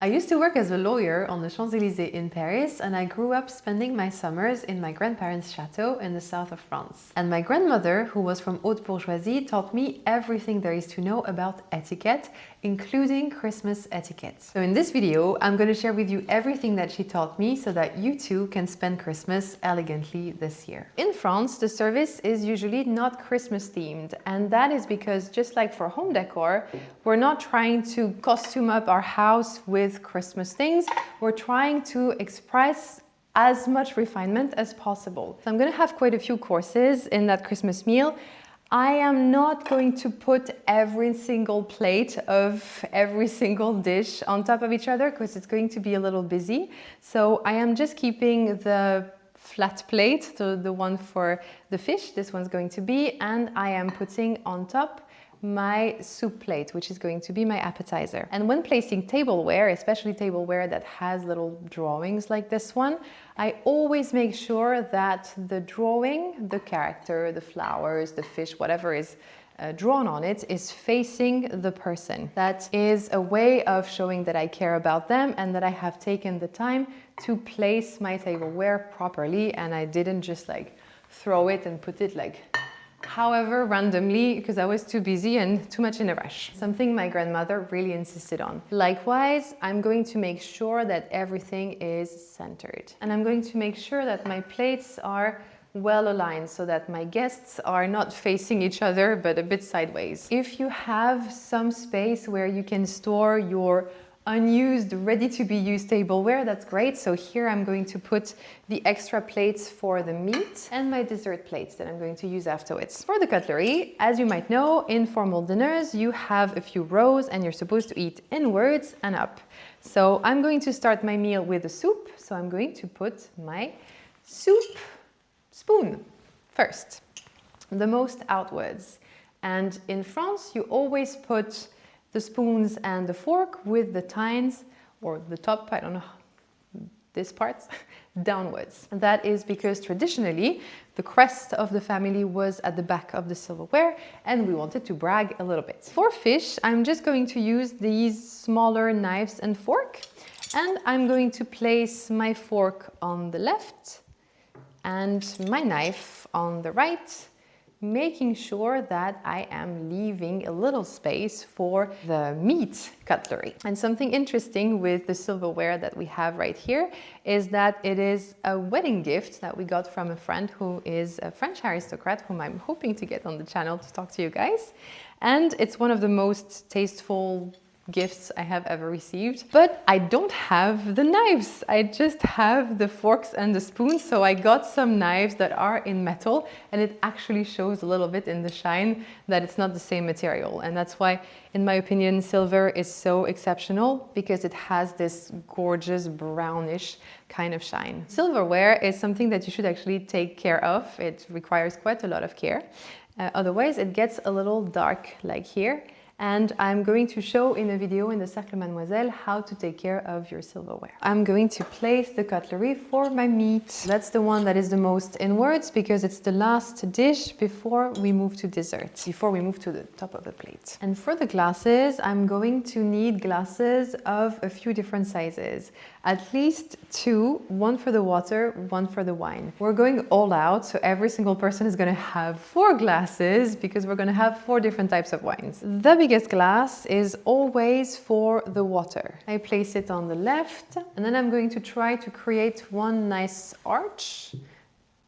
I used to work as a lawyer on the Champs-Élysées in Paris, and I grew up spending my summers in my grandparents' chateau in the south of France. And my grandmother, who was from haute bourgeoisie, taught me everything there is to know about etiquette, including Christmas etiquette. So in this video, I'm going to share with you everything that she taught me so that you too can spend Christmas elegantly this year. In France, the service is usually not Christmas themed, and that is because just like for home decor, we're not trying to costume up our house with Christmas things. We're trying to express as much refinement as possible. So I'm going to have quite a few courses in that Christmas meal. I am not going to put every single plate of every single dish on top of each other because it's going to be a little busy. So I am just keeping the flat plate, so the one for the fish, this one's going to be, and I am putting on top my soup plate, which is going to be my appetizer. And when placing tableware, especially tableware that has little drawings like this one, I always make sure that the drawing, the character, the flowers, the fish, whatever is drawn on it, is facing the person. That is a way of showing that I care about them and that I have taken the time to place my tableware properly, and I didn't just like throw it and put it like however randomly because I was too busy and too much in a rush. Something my grandmother really insisted on. Likewise, I'm going to make sure that everything is centered. And I'm going to make sure that my plates are well aligned so that my guests are not facing each other but a bit sideways. If you have some space where you can store your unused, ready-to-be-used tableware, that's great. So here I'm going to put the extra plates for the meat and my dessert plates that I'm going to use afterwards. For the cutlery, as you might know, in formal dinners, you have a few rows and you're supposed to eat inwards and up. So I'm going to start my meal with a soup. So I'm going to put my soup spoon first, the most outwards. And in France, you always put the spoons and the fork with the tines, or the top, I don't know, this part, downwards. And that is because traditionally the crest of the family was at the back of the silverware and we wanted to brag a little bit. For fish, I'm just going to use these smaller knives and fork, and I'm going to place my fork on the left and my knife on the right, making sure that I am leaving a little space for the meat cutlery. And something interesting with the silverware that we have right here is that it is a wedding gift that we got from a friend who is a French aristocrat whom I'm hoping to get on the channel to talk to you guys. And it's one of the most tasteful gifts I have ever received. But I don't have the knives. I just have the forks and the spoons. So I got some knives that are in metal, and it actually shows a little bit in the shine that it's not the same material. And that's why, in my opinion, silver is so exceptional, because it has this gorgeous brownish kind of shine. Silverware is something that you should actually take care of. It requires quite a lot of care. Otherwise, it gets a little dark like here. And I'm going to show in a video in the Cercle Mademoiselle how to take care of your silverware. I'm going to place the cutlery for my meat. That's the one that is the most inwards because it's the last dish before we move to dessert, before we move to the top of the plate. And for the glasses, I'm going to need glasses of a few different sizes. At least two, one for the water, one for the wine. We're going all out, so every single person is going to have 4 glasses because we're going to have 4 different types of wines. The biggest glass is always for the water. I place it on the left, and then I'm going to try to create one nice arch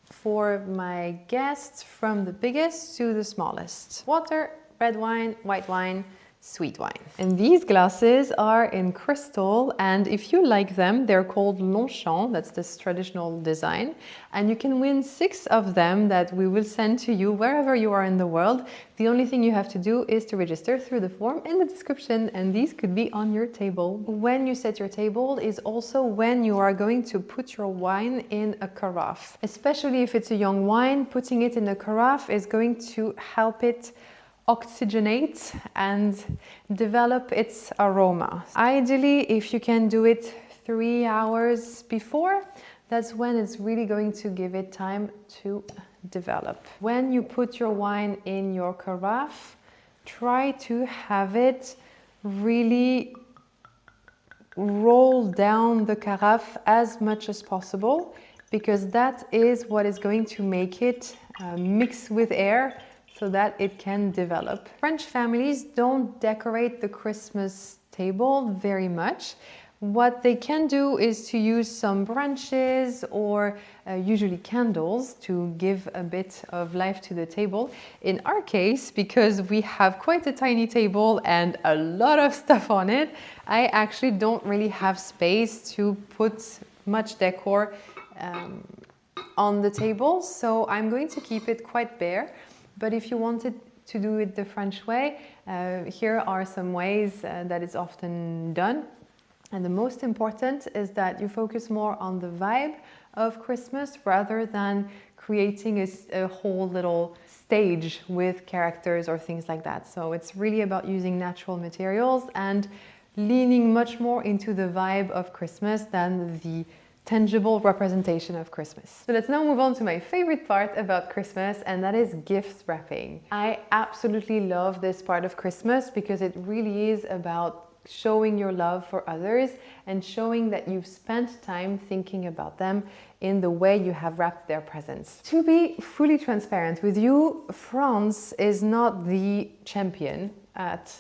for my guests from the biggest to the smallest. Water, red wine, white wine, sweet wine. And these glasses are in crystal, and if you like them, they're called Longchamp. That's this traditional design. And you can win 6 of them that we will send to you wherever you are in the world. The only thing you have to do is to register through the form in the description, and these could be on your table. When you set your table is also when you are going to put your wine in a carafe. Especially if it's a young wine, putting it in a carafe is going to help it oxygenate and develop its aroma. Ideally, if you can do it 3 hours before, that's when it's really going to give it time to develop. When you put your wine in your carafe, try to have it really roll down the carafe as much as possible, because that is what is going to make it mix with air so that it can develop. French families don't decorate the Christmas table very much. What they can do is to use some branches or usually candles to give a bit of life to the table. In our case, because we have quite a tiny table and a lot of stuff on it, I actually don't really have space to put much decor on the table. So I'm going to keep it quite bare. But if you wanted to do it the French way, here are some ways that it's often done. And the most important is that you focus more on the vibe of Christmas rather than creating a whole little stage with characters or things like that. So it's really about using natural materials and leaning much more into the vibe of Christmas than the tangible representation of Christmas. So let's now move on to my favorite part about Christmas, and that is gift wrapping. I absolutely love this part of Christmas because it really is about showing your love for others and showing that you've spent time thinking about them in the way you have wrapped their presents. To be fully transparent with you, France is not the champion at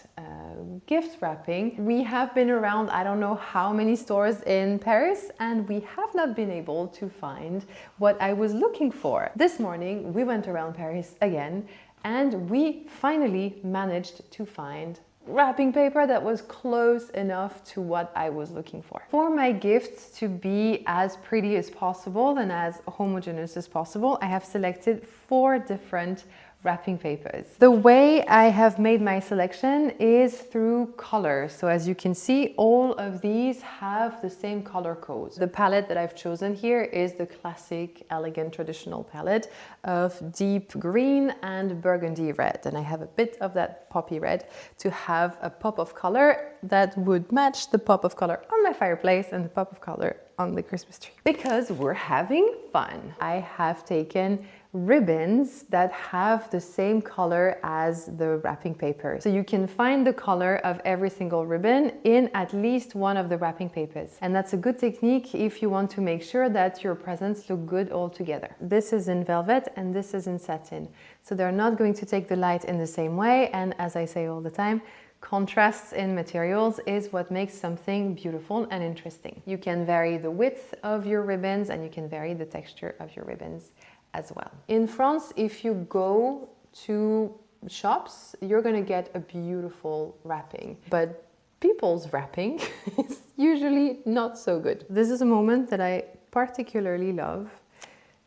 gift wrapping. We have been around I don't know how many stores in Paris, and we have not been able to find what I was looking for. This morning we went around Paris again, and we finally managed to find wrapping paper that was close enough to what I was looking for. For my gifts to be as pretty as possible and as homogeneous as possible, I have selected 4 different wrapping papers. The way I have made my selection is through color. So as you can see, all of these have the same color code. The palette that I've chosen here is the classic, elegant, traditional palette of deep green and burgundy red. And I have a bit of that poppy red to have a pop of color that would match the pop of color on my fireplace and the pop of color on the Christmas tree. Because we're having fun, I have taken ribbons that have the same color as the wrapping paper. So you can find the color of every single ribbon in at least one of the wrapping papers. And that's a good technique if you want to make sure that your presents look good all together. This is in velvet and this is in satin. So they're not going to take the light in the same way. And as I say all the time, contrasts in materials is what makes something beautiful and interesting. You can vary the width of your ribbons and you can vary the texture of your ribbons as well. In France, if you go to shops, you're gonna get a beautiful wrapping, but people's wrapping is usually not so good. This is a moment that I particularly love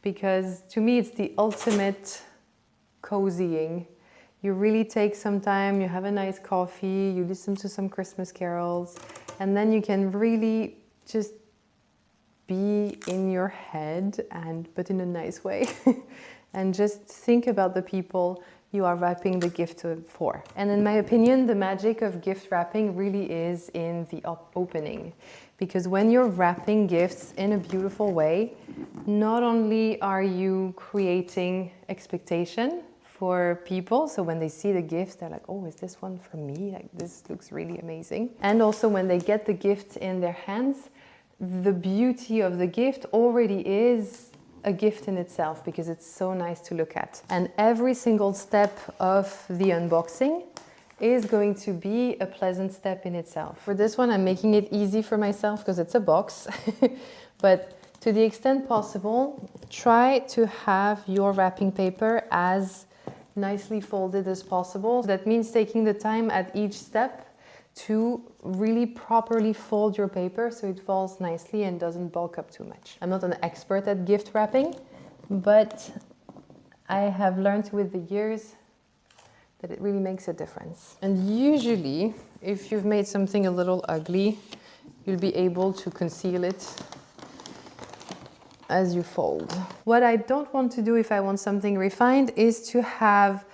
because to me it's the ultimate cozying. You really take some time, you have a nice coffee, you listen to some Christmas carols, and then you can really just be in your head, but in a nice way, and just think about the people you are wrapping the gift for. And in my opinion, the magic of gift wrapping really is in the opening, because when you're wrapping gifts in a beautiful way, not only are you creating expectation for people, so when they see the gift, they're like, oh, is this one for me? Like, this looks really amazing. And also when they get the gift in their hands, the beauty of the gift already is a gift in itself because it's so nice to look at. And every single step of the unboxing is going to be a pleasant step in itself. For this one, I'm making it easy for myself because it's a box. But to the extent possible, try to have your wrapping paper as nicely folded as possible. That means taking the time at each step to really properly fold your paper so it falls nicely and doesn't bulk up too much. I'm not an expert at gift wrapping, but I have learned with the years that it really makes a difference. And usually, if you've made something a little ugly, you'll be able to conceal it as you fold. What I don't want to do if I want something refined is to have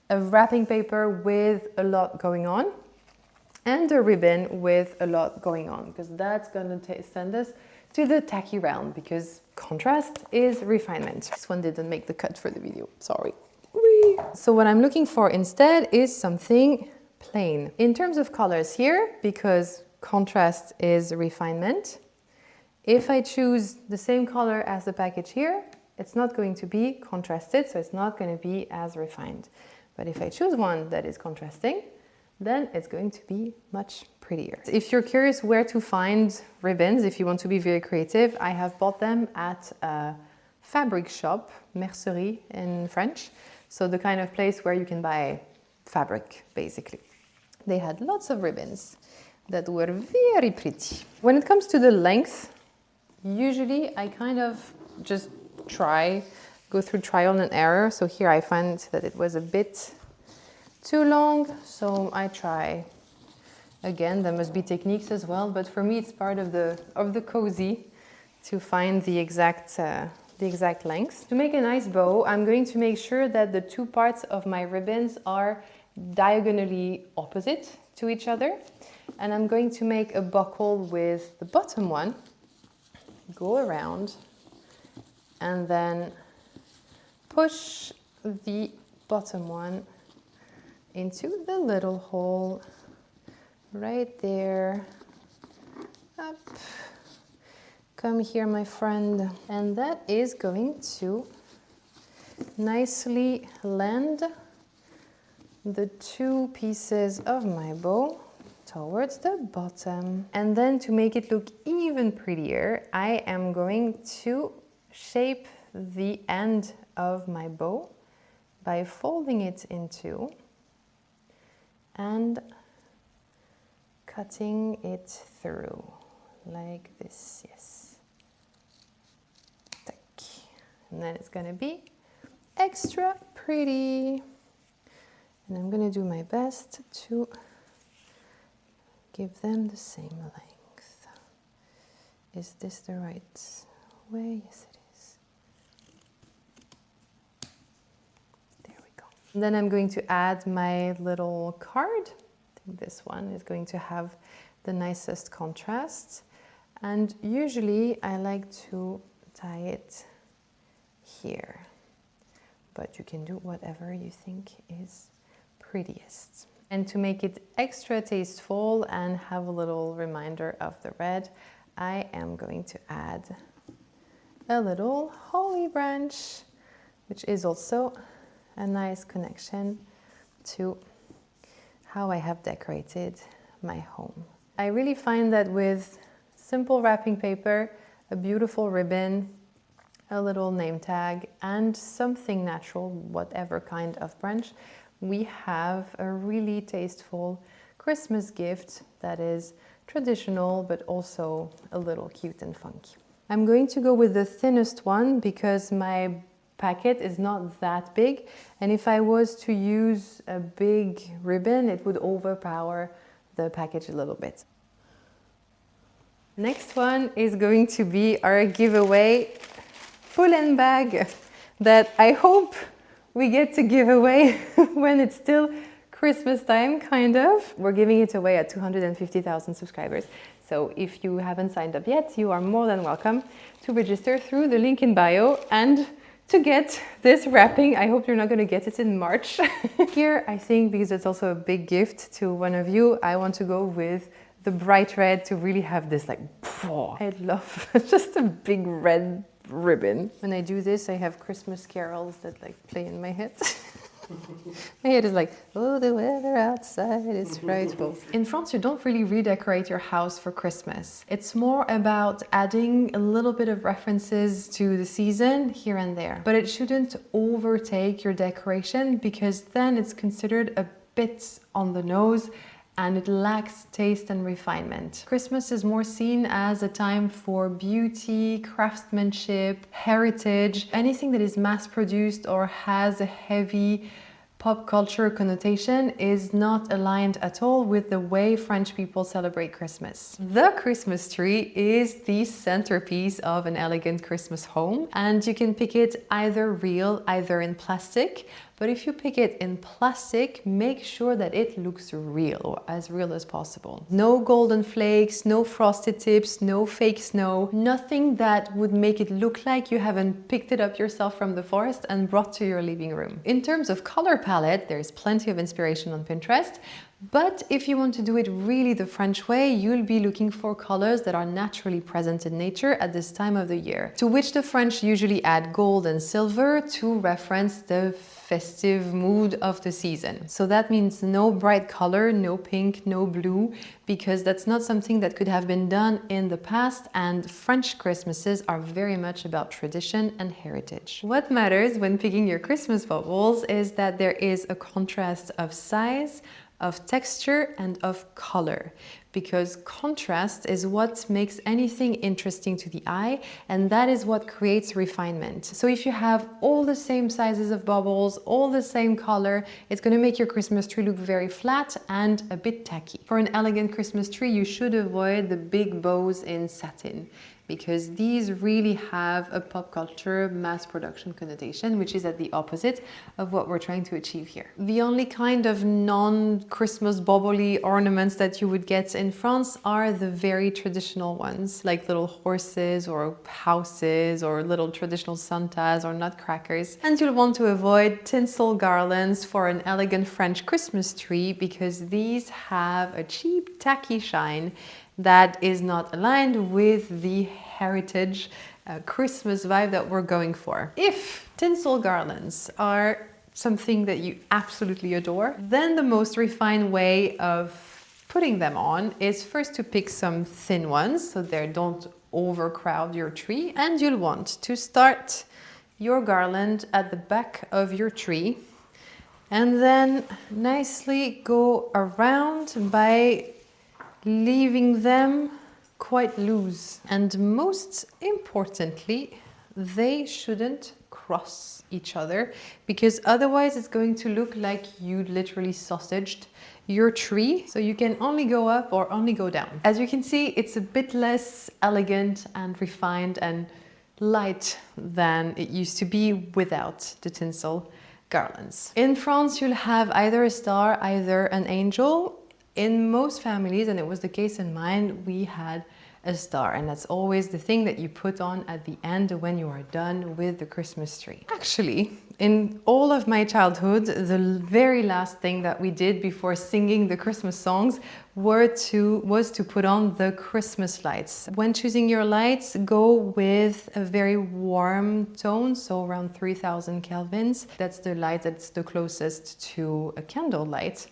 a wrapping paper with a lot going on and a ribbon with a lot going on, because that's going to send us to the tacky round, because contrast is refinement. This one didn't make the cut for the video, sorry. Whee! So what I'm looking for instead is something plain. In terms of colors here, because contrast is refinement. If I choose the same color as the package here, it's not going to be contrasted, so it's not going to be as refined. But if I choose one that is contrasting, then it's going to be much prettier. If you're curious where to find ribbons, if you want to be very creative, I have bought them at a fabric shop, mercerie in French. So the kind of place where you can buy fabric, basically. They had lots of ribbons that were very pretty. When it comes to the length, usually I kind of just go through trial and error. So here I find that it was a bit too long, so I try again. There must be techniques as well, but for me it's part of the cozy to find the exact length. To make a nice bow, I'm going to make sure that the two parts of my ribbons are diagonally opposite to each other, and I'm going to make a buckle with the bottom one, go around, and then push the bottom one into the little hole right there. Up. Come here, my friend. And that is going to nicely land the two pieces of my bow towards the bottom. And then to make it look even prettier, I am going to shape the end of my bow by folding it in two and cutting it through like this, yes. Tack. And then it's going to be extra pretty. And I'm going to do my best to give them the same length. Is this the right way? Yes, it is. There we go. And then I'm going to add my little card. I think this one is going to have the nicest contrast. And usually I like to tie it here. But you can do whatever you think is prettiest. And to make it extra tasteful and have a little reminder of the red, I am going to add a little holly branch, which is also a nice connection to how I have decorated my home. I really find that with simple wrapping paper, a beautiful ribbon, a little name tag, and something natural, whatever kind of branch, we have a really tasteful Christmas gift that is traditional but also a little cute and funky. I'm going to go with the thinnest one because my packet is not that big, and if I was to use a big ribbon, it would overpower the package a little bit. Next one is going to be our giveaway pull-in bag that I hope we get to give away when it's still Christmas time, kind of. We're giving it away at 250,000 subscribers. So if you haven't signed up yet, you are more than welcome to register through the link in bio and to get this wrapping. I hope you're not going to get it in March. Here, I think, because it's also a big gift to one of you, I want to go with the bright red to really have this like, I love just a big red ribbon. When I do this, I have Christmas carols that like play in my head. My head is like, oh, the weather outside is frightful. In France, you don't really redecorate your house for Christmas. It's more about adding a little bit of references to the season here and there. But it shouldn't overtake your decoration because then it's considered a bit on the nose and it lacks taste and refinement. Christmas is more seen as a time for beauty, craftsmanship, heritage. Anything that is mass-produced or has a heavy pop culture connotation is not aligned at all with the way French people celebrate Christmas. The Christmas tree is the centerpiece of an elegant Christmas home, and you can pick it either real, either in plastic. But if you pick it in plastic, make sure that it looks real, or as real as possible. No golden flakes, no frosted tips, no fake snow, nothing that would make it look like you haven't picked it up yourself from the forest and brought to your living room. In terms of color palette, there's plenty of inspiration on Pinterest, But if you want to do it really the French way, you'll be looking for colors that are naturally present in nature at this time of the year, to which the French usually add gold and silver to reference the festive mood of the season. So that means no bright color, no pink, no blue, because that's not something that could have been done in the past, and French Christmases are very much about tradition and heritage. What matters when picking your Christmas baubles is that there is a contrast of size, of texture and of color, because contrast is what makes anything interesting to the eye, and that is what creates refinement. So if you have all the same sizes of baubles, all the same color, it's going to make your Christmas tree look very flat and a bit tacky. For an elegant Christmas tree, you should avoid the big bows in satin, because these really have a pop culture mass production connotation, which is at the opposite of what we're trying to achieve here. The only kind of non-Christmas bubbly ornaments that you would get in France are the very traditional ones, like little horses or houses or little traditional Santas or nutcrackers. And you'll want to avoid tinsel garlands for an elegant French Christmas tree, because these have a cheap, tacky shine that is not aligned with the heritage Christmas vibe that we're going for. If tinsel garlands are something that you absolutely adore, then the most refined way of putting them on is first to pick some thin ones so they don't overcrowd your tree. And you'll want to start your garland at the back of your tree and then nicely go around by leaving them quite loose. And most importantly, they shouldn't cross each other, because otherwise it's going to look like you literally sausaged your tree. So you can only go up or only go down. As you can see, it's a bit less elegant and refined and light than it used to be without the tinsel garlands. In France, you'll have either a star, either an angel. In most families, and it was the case in mine, we had a star, and that's always the thing that you put on at the end when you are done with the Christmas tree. Actually, in all of my childhood, the very last thing that we did before singing the Christmas songs was to put on the Christmas lights. When choosing your lights, go with a very warm tone, so around 3000 kelvins. That's the light that's the closest to a candle light.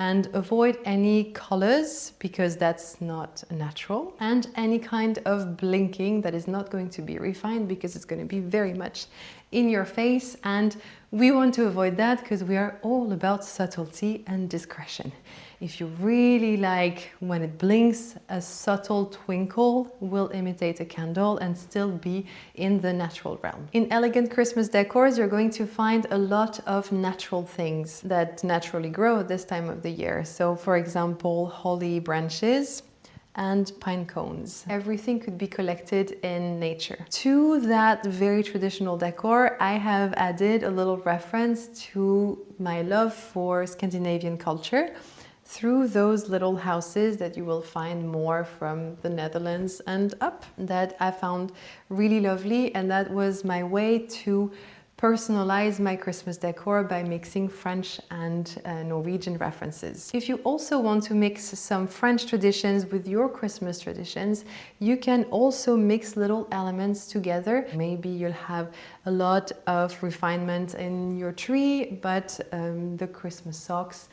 And avoid any colors, because that's not natural, and any kind of blinking that is not going to be refined, because it's going to be very much in your face, and we want to avoid that because we are all about subtlety and discretion. If you really like when it blinks, a subtle twinkle will imitate a candle and still be in the natural realm. In elegant Christmas decors, you're going to find a lot of natural things that naturally grow at this time of the year. So for example, holly branches and pine cones. Everything could be collected in nature. To that very traditional decor, I have added a little reference to my love for Scandinavian culture through those little houses that you will find more from the Netherlands and up, that I found really lovely, and that was my way to personalize my Christmas decor by mixing French and Norwegian references. If you also want to mix some French traditions with your Christmas traditions, you can also mix little elements together. Maybe you'll have a lot of refinement in your tree, but the Christmas socks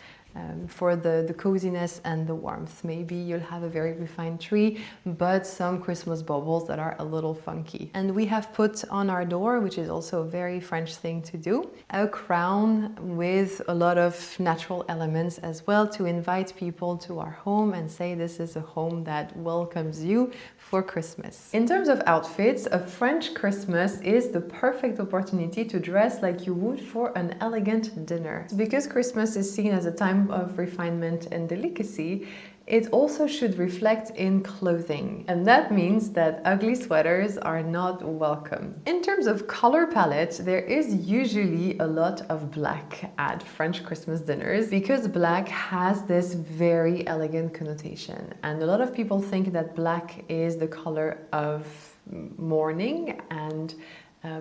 for the coziness and the warmth. Maybe you'll have a very refined tree, but some Christmas baubles that are a little funky. And we have put on our door, which is also a very French thing to do, a crown with a lot of natural elements as well, to invite people to our home and say this is a home that welcomes you for Christmas. In terms of outfits, a French Christmas is the perfect opportunity to dress like you would for an elegant dinner. Because Christmas is seen as a time of refinement and delicacy, it also should reflect in clothing. And that means that ugly sweaters are not welcome. In terms of color palette, there is usually a lot of black at French Christmas dinners, because black has this very elegant connotation. And a lot of people think that black is the color of mourning and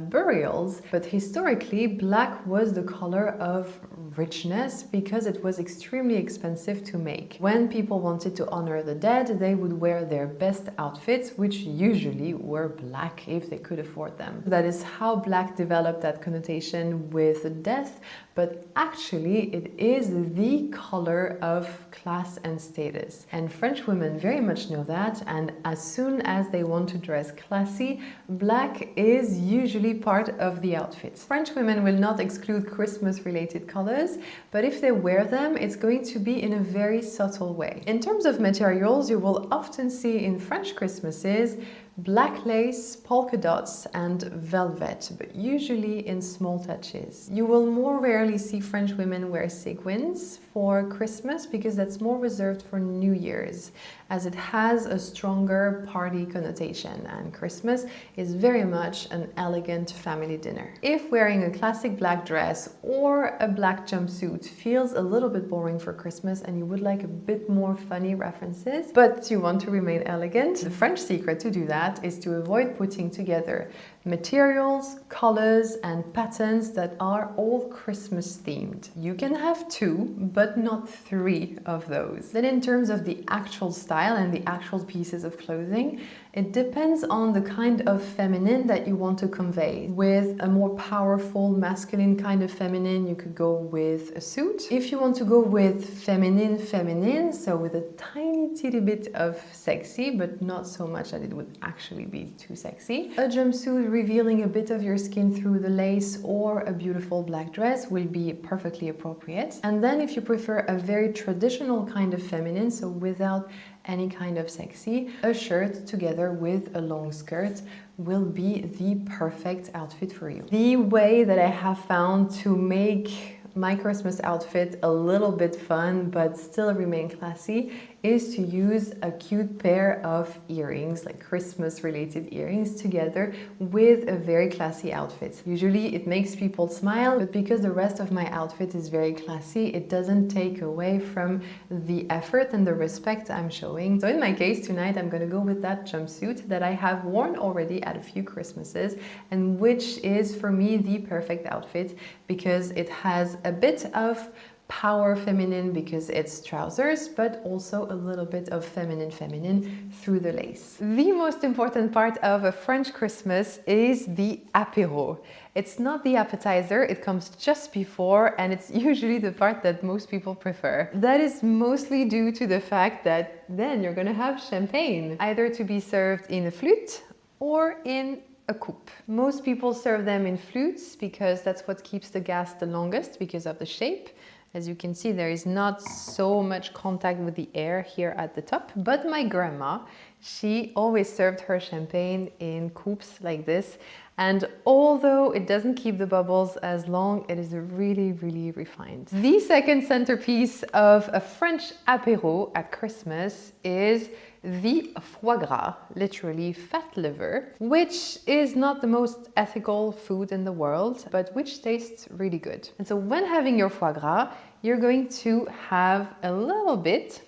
burials. But historically, black was the color of richness because it was extremely expensive to make. When people wanted to honor the dead, they would wear their best outfits, which usually were black if they could afford them. That is how black developed that connotation with death, but actually it is the color of class and status. And French women very much know that, and as soon as they want to dress classy, black is usually part of the outfit. French women will not exclude Christmas-related colors, but if they wear them, it's going to be in a very subtle way. In terms of materials, you will often see in French Christmases black lace, polka dots, and velvet, but usually in small touches. You will more rarely see French women wear sequins for Christmas because that's more reserved for New Year's, as it has a stronger party connotation, and Christmas is very much an elegant family dinner. If wearing a classic black dress or a black jumpsuit feels a little bit boring for Christmas and you would like a bit more funny references, but you want to remain elegant, the French secret to do that is to avoid putting together materials, colors, and patterns that are all Christmas themed. You can have 2, but not 3 of those. Then in terms of the actual style and the actual pieces of clothing, it depends on the kind of feminine that you want to convey. With a more powerful masculine kind of feminine, you could go with a suit. If you want to go with feminine, so with a tiny bit of sexy, but not so much that it would actually be too sexy, a jumpsuit revealing a bit of your skin through the lace or a beautiful black dress will be perfectly appropriate. And then if you prefer a very traditional kind of feminine, so without any kind of sexy, a shirt together with a long skirt will be the perfect outfit for you. The way that I have found to make my Christmas outfit a little bit fun but still remain classy is to use a cute pair of earrings, like Christmas related earrings, together with a very classy outfit. Usually it makes people smile, but because the rest of my outfit is very classy, it doesn't take away from the effort and the respect I'm showing. So in my case tonight, I'm gonna go with that jumpsuit that I have worn already at a few Christmases and which is for me the perfect outfit because it has a bit of power feminine because it's trousers, but also a little bit of feminine through the lace. The most important part of a French Christmas is the apéro. It's not the appetizer, it comes just before, and it's usually the part that most people prefer. That is mostly due to the fact that then you're gonna have champagne, either to be served in a flute or in a coupe. Most people serve them in flutes because that's what keeps the gas the longest because of the shape. As you can see, there is not so much contact with the air here at the top. But my grandma, she always served her champagne in coupes like this. And although it doesn't keep the bubbles as long, it is really refined. The second centerpiece of a French apéro at Christmas is the foie gras, literally fat liver, which is not the most ethical food in the world, but which tastes really good. And so when having your foie gras, you're going to have a little bit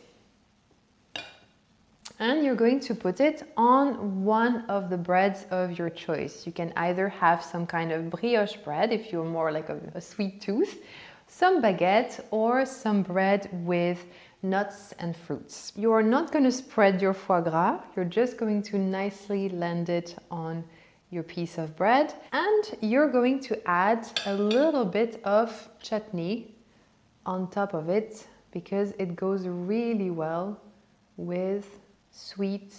and you're going to put it on one of the breads of your choice. You can either have some kind of brioche bread if you're more like a sweet tooth, some baguette, or some bread with nuts and fruits. You are not going to spread your foie gras, you're just going to nicely land it on your piece of bread, and you're going to add a little bit of chutney on top of it because it goes really well with sweet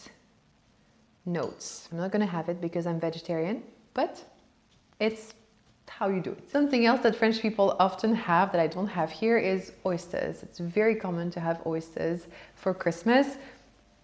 notes. I'm not going to have it because I'm vegetarian, but it's how you do it. Something else that French people often have that I don't have here is oysters. It's very common to have oysters for Christmas.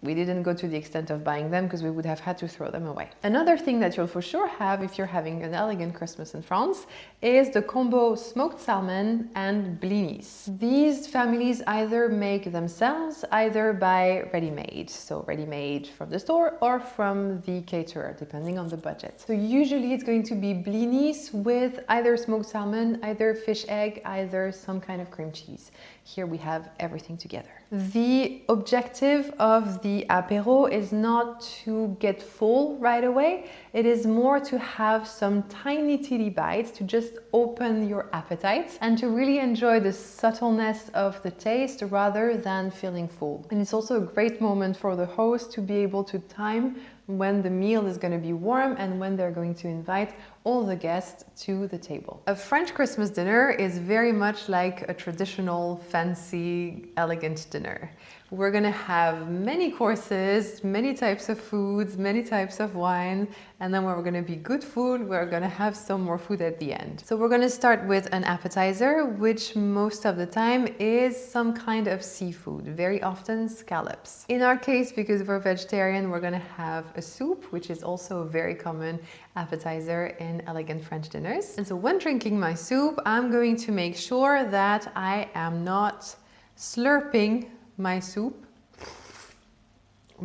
We didn't go to the extent of buying them because we would have had to throw them away. Another thing that you'll for sure have if you're having an elegant Christmas in France is the combo smoked salmon and blinis. These families either make themselves, either by ready-made. So ready-made from the store or from the caterer, depending on the budget. So usually it's going to be blinis with either smoked salmon, either fish egg, either some kind of cream cheese. Here we have everything together. The objective of the apéro is not to get full right away. It is more to have some tiny teeny bites to just open your appetite and to really enjoy the subtleness of the taste rather than feeling full. And it's also a great moment for the host to be able to time when the meal is going to be warm and when they're going to invite all the guests to the table. A French Christmas dinner is very much like a traditional, fancy, elegant dinner. We're going to have many courses, many types of foods, many types of wine, and then when we're going to be good food, we're going to have some more food at the end. So we're going to start with an appetizer, which most of the time is some kind of seafood, very often scallops. In our case, because we're vegetarian, we're going to have a soup, which is also a very common appetizer in elegant French dinners. And so when drinking my soup, I'm going to make sure that I am not slurping my soup,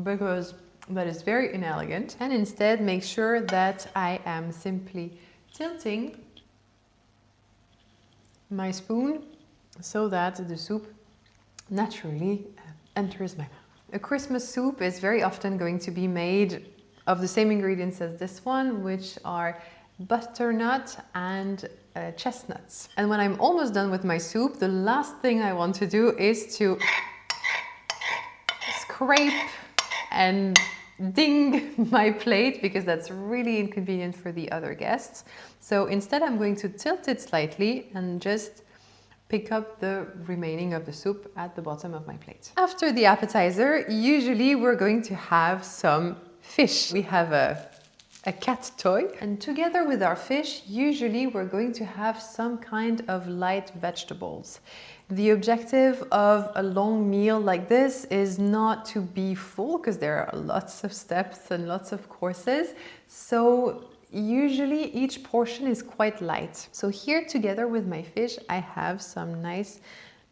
because that is very inelegant, and instead make sure that I am simply tilting my spoon so that the soup naturally enters my mouth. A Christmas soup is very often going to be made of the same ingredients as this one, which are butternut and chestnuts. And when I'm almost done with my soup, the last thing I want to do is to scrape and ding my plate, because that's really inconvenient for the other guests. So instead I'm going to tilt it slightly and just pick up the remaining of the soup at the bottom of my plate. After the appetizer, usually we're going to have some fish. We have a cat toy, and together with our fish, usually we're going to have some kind of light vegetables. The objective of a long meal like this is not to be full, because there are lots of steps and lots of courses. So usually each portion is quite light. So here, together with my fish, I have some nice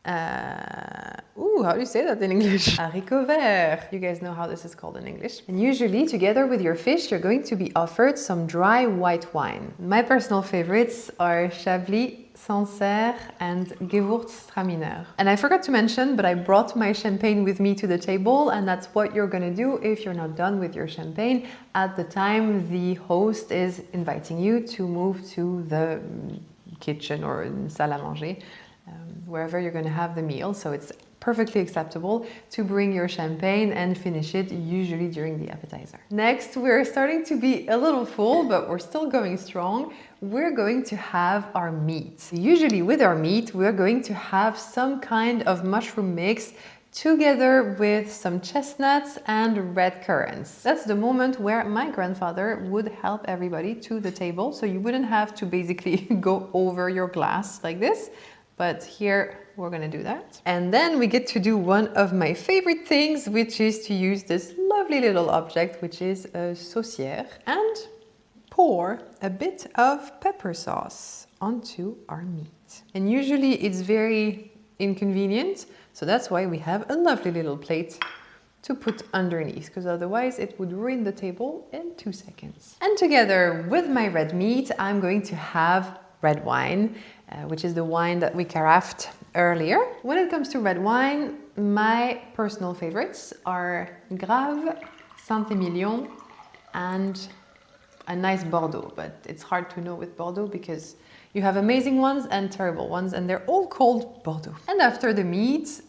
how do you say that in English? Haricots verts. You guys know how this is called in English. And usually, together with your fish, you're going to be offered some dry white wine. My personal favorites are Chablis, Sancerre, and Gewürztraminer. And I forgot to mention, but I brought my champagne with me to the table, and that's what you're gonna do if you're not done with your champagne at the time the host is inviting you to move to the kitchen or salle à manger, wherever you're going to have the meal. So it's perfectly acceptable to bring your champagne and finish it usually during the appetizer. Next, we're starting to be a little full, but we're still going strong. We're going to have our meat. Usually with our meat, we're going to have some kind of mushroom mix together with some chestnuts and red currants. That's the moment where my grandfather would help everybody to the table, so you wouldn't have to basically go over your glass like this. But here we're gonna do that. And then we get to do one of my favorite things, which is to use this lovely little object, which is a saucière, and pour a bit of pepper sauce onto our meat. And usually it's very inconvenient, so that's why we have a lovely little plate to put underneath, because otherwise it would ruin the table in 2 seconds. And together with my red meat, I'm going to have red wine, which is the wine that we carafed earlier. When it comes to red wine, my personal favorites are Grave, Saint-Émilion, and a nice Bordeaux. But it's hard to know with Bordeaux because you have amazing ones and terrible ones, and they're all called Bordeaux. And after the meat,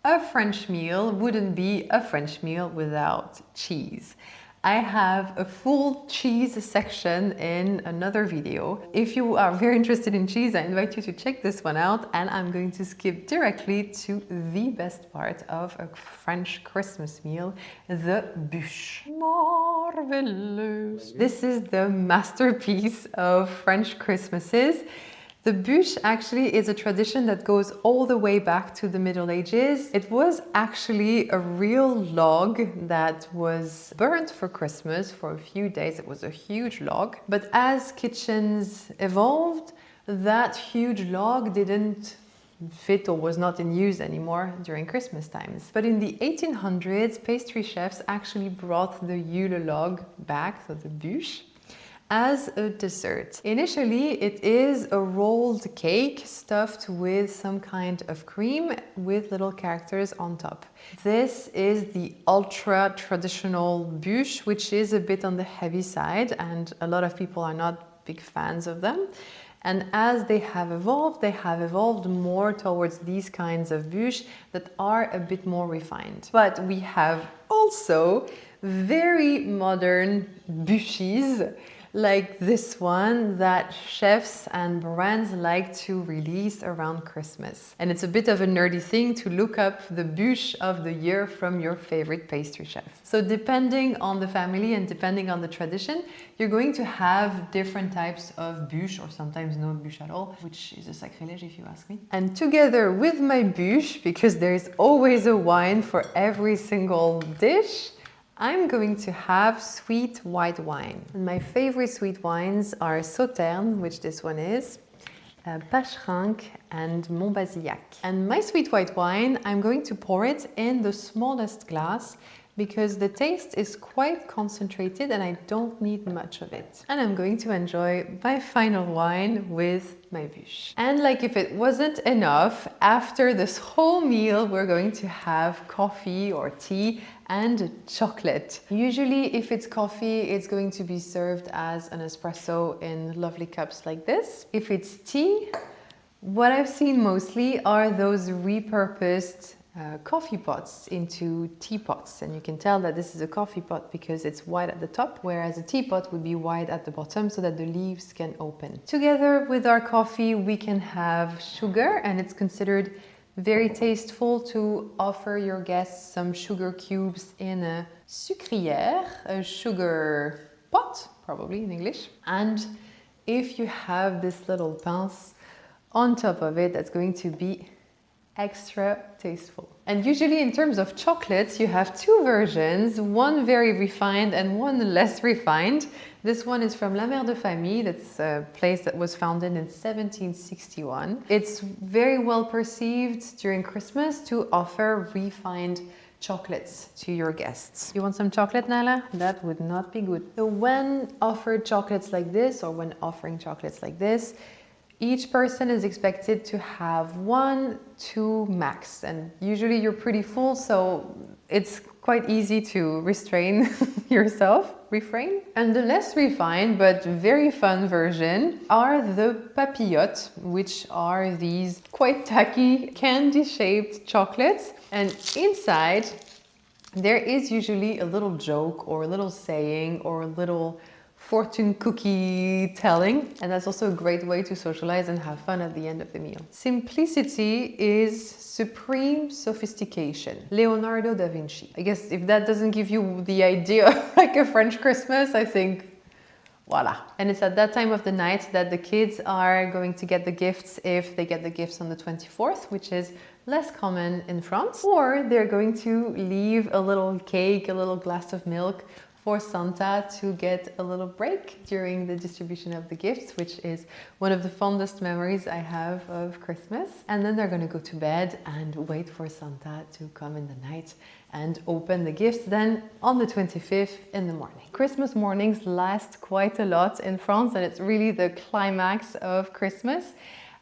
a French meal wouldn't be a French meal without cheese. I have a full cheese section in another video. If you are very interested in cheese, I invite you to check this one out, and I'm going to skip directly to the best part of a French Christmas meal, the bûche. Marvelous! This is the masterpiece of French Christmases. The bûche actually is a tradition that goes all the way back to the Middle Ages. It was actually a real log that was burnt for Christmas for a few days. It was a huge log. But as kitchens evolved, that huge log didn't fit or was not in use anymore during Christmas times. But in the 1800s, pastry chefs actually brought the Yule log back, so the bûche. as a dessert. Initially, it is a rolled cake stuffed with some kind of cream with little characters on top. This is the ultra traditional bûche, which is a bit on the heavy side, and a lot of people are not big fans of them. And as they have evolved more towards these kinds of bûches that are a bit more refined. But we have also very modern bûches like this one that chefs and brands like to release around Christmas. And it's a bit of a nerdy thing to look up the bûche of the year from your favorite pastry chef. So depending on the family and depending on the tradition, you're going to have different types of bûche, or sometimes no bûche at all, which is a sacrilege if you ask me. And together with my bûche, because there's always a wine for every single dish, I'm going to have sweet white wine. And my favorite sweet wines are Sauterne, which this one is, Pacherenc and Montbazillac. And my sweet white wine, I'm going to pour it in the smallest glass because the taste is quite concentrated and I don't need much of it. And I'm going to enjoy my final wine with my bûche. And like if it wasn't enough, after this whole meal, we're going to have coffee or tea and chocolate. Usually if it's coffee, it's going to be served as an espresso in lovely cups like this. If it's tea, what I've seen mostly are those repurposed coffee pots into teapots, and you can tell that this is a coffee pot because it's wide at the top, whereas a teapot would be wide at the bottom so that the leaves can open. Together with our coffee we can have sugar, and it's considered very tasteful to offer your guests some sugar cubes in a sucrière, a sugar pot, probably in English. And if you have this little pince on top of it, that's going to be extra tasteful. And usually in terms of chocolates, you have two versions, one very refined and one less refined. This one is from La Mère de Famille. That's a place that was founded in 1761. It's very well perceived during Christmas to offer refined chocolates to your guests. You want some chocolate, Nala? That would not be good. So when offered chocolates like this, or when offering chocolates like this, each person is expected to have 1, 2 max, and usually you're pretty full, so it's quite easy to restrain yourself, refrain. And the less refined but very fun version are the papillotes, which are these quite tacky candy-shaped chocolates, and inside there is usually a little joke or a little saying or a little fortune cookie telling, and that's also a great way to socialize and have fun at the end of the meal. Simplicity is supreme sophistication. Leonardo da Vinci. I guess if that doesn't give you the idea of like a French Christmas, I think voila. And it's at that time of the night that the kids are going to get the gifts, if they get the gifts on the 24th, which is less common in France, or they're going to leave a little cake, a little glass of milk for Santa to get a little break during the distribution of the gifts, which is one of the fondest memories I have of Christmas. And then they're going to go to bed and wait for Santa to come in the night and open the gifts then on the 25th in the morning. Christmas mornings last quite a lot in France, and it's really the climax of Christmas.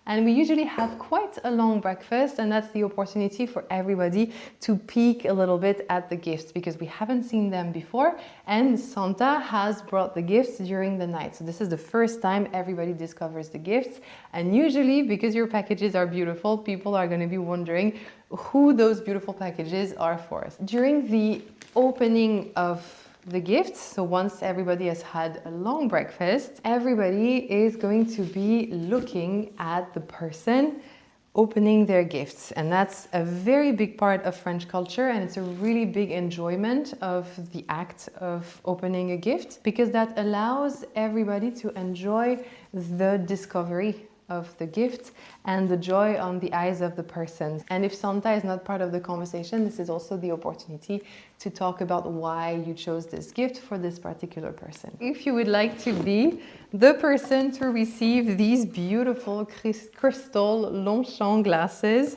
And we usually have quite a long breakfast, and that's the opportunity for everybody to peek a little bit at the gifts because we haven't seen them before, and Santa has brought the gifts during the night. So this is the first time everybody discovers the gifts, and usually because your packages are beautiful, people are going to be wondering who those beautiful packages are for. During the opening of the gifts, so once everybody has had a long breakfast, everybody is going to be looking at the person opening their gifts, and that's a very big part of French culture, and it's a really big enjoyment of the act of opening a gift because that allows everybody to enjoy the discovery of the gift and the joy on the eyes of the person. And if Santa is not part of the conversation, this is also the opportunity to talk about why you chose this gift for this particular person. If you would like to be the person to receive these beautiful crystal Longchamp glasses,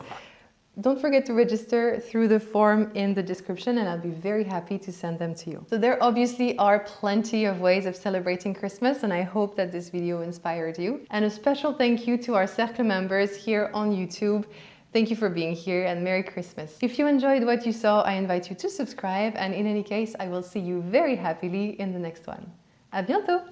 Don't forget to register through the form in the description and I'll be very happy to send them to you. So there obviously are plenty of ways of celebrating Christmas and I hope that this video inspired you. And a special thank you to our Cercle members here on YouTube. Thank you for being here and Merry Christmas. If you enjoyed what you saw, I invite you to subscribe and in any case, I will see you very happily in the next one. À bientôt!